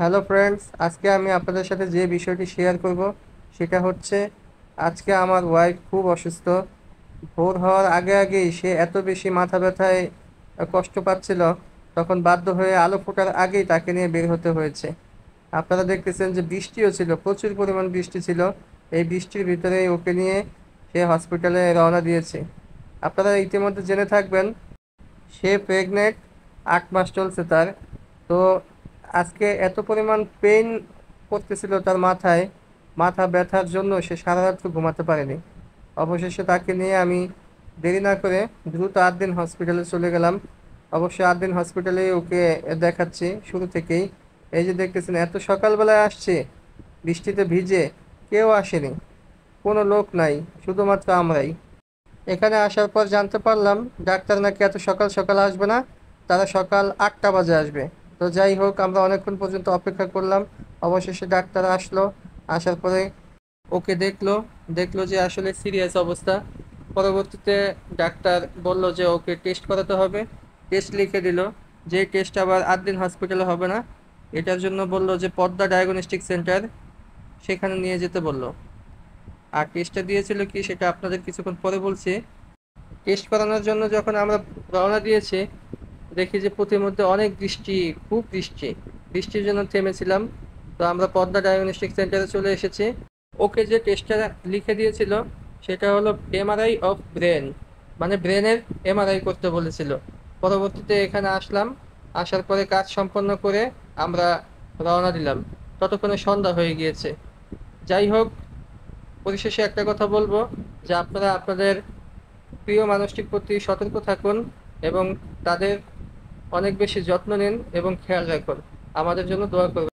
Hello friends, আজকে আমি আপনাদের সাথে যে বিষয়টি শেয়ার করব সেটা হচ্ছে আজকে আমার ওয়াইফ খুব অসুস্থ। ভোর হওয়ার আগে আগেই সে এত বেশি মাথা ব্যথায় কষ্ট পাচ্ছিল, তখন বাধ্য হয়ে আলো ফোটার আগেই তাকে নিয়ে বের হতে হয়েছে। আপনারা দেখতেছেন যে বৃষ্টিও ছিল, প্রচুর পরিমাণ বৃষ্টি ছিল। এই বৃষ্টির ভিতরেই ওকে নিয়ে সে হসপিটালে রওনা দিয়েছে। আপনারা ইতিমধ্যে জেনে থাকবেন সে প্রেগনেন্ট, 8 মাস চলছে তার। তো আজকে এত পরিমাণ পেইন করতেছিল তার মাথায়, মাথা ব্যথার জন্য সে সারা রাত ঘুমাতে পারেনি। অবশেষে তাকে নিয়ে আমি দেরি না করে দ্রুত 8 দিন হসপিটালে চলে গেলাম। অবশ্যই 8 দিন হসপিটালে ওকে দেখাচ্ছি শুরু থেকেই। এই যে দেখতেছেন, এত সকালবেলায় আসছে, বৃষ্টিতে ভিজে, কেউ আসেনি, কোনো লোক নাই, শুধুমাত্র আমরাই। এখানে আসার পর জানতে পারলাম ডাক্তার নাকি এত সকাল সকাল আসবে না, তারা সকাল 8টা বাজে আসবে। তো যাই হোক, আমরা অনেকক্ষণ পর্যন্ত অপেক্ষা করলাম। অবশেষে ডাক্তার আসলো। আসার পরে ওকে দেখলো, দেখলো যে আসলে সিরিয়াস অবস্থা। পরবর্তীতে ডাক্তার বলল যে ওকে টেস্ট করাতে হবে। টেস্ট লিখে দিল, যে টেস্ট আবার 8 দিন হসপিটালে হবে না। এটার জন্য বলল যে পদ্মা ডায়াগনস্টিক সেন্টার, সেখানে নিয়ে যেতে বলল। আর টেস্টটা দিয়েছিল কি সেটা আপনাদের কিছুক্ষণ পরে বলছি। টেস্ট করানোর জন্য যখন আমরা রওনা দিয়েছি, দেখি যে প্রতিমধ্যে অনেক বৃষ্টি, খুব বৃষ্টি। বৃষ্টির জন্য থেমেছিলাম। তো আমরা পদ্মা ডায়াগনস্টিক সেন্টারে চলে এসেছি। ওকে যে টেস্টটা লিখে দিয়েছিল সেটা হলো এমআরআই অফ ব্রেন, মানে ব্রেনের এমআরআই করতে বলেছিল। পরবর্তীতে এখানে আসলাম। আসার পরে কাজ সম্পন্ন করে আমরা রওনা দিলাম। ততক্ষণে সন্ধ্যা হয়ে গিয়েছে। যাই হোক, পরিশেষে একটা কথা বলবো, যে আপনারা আপনাদের প্রিয় মানুষটির প্রতি সতর্ক থাকুন এবং তাদের অনেক বেশি যত্ন নিন এবং খেয়াল রাখুন। আমাদের জন্য দোয়া করবেন।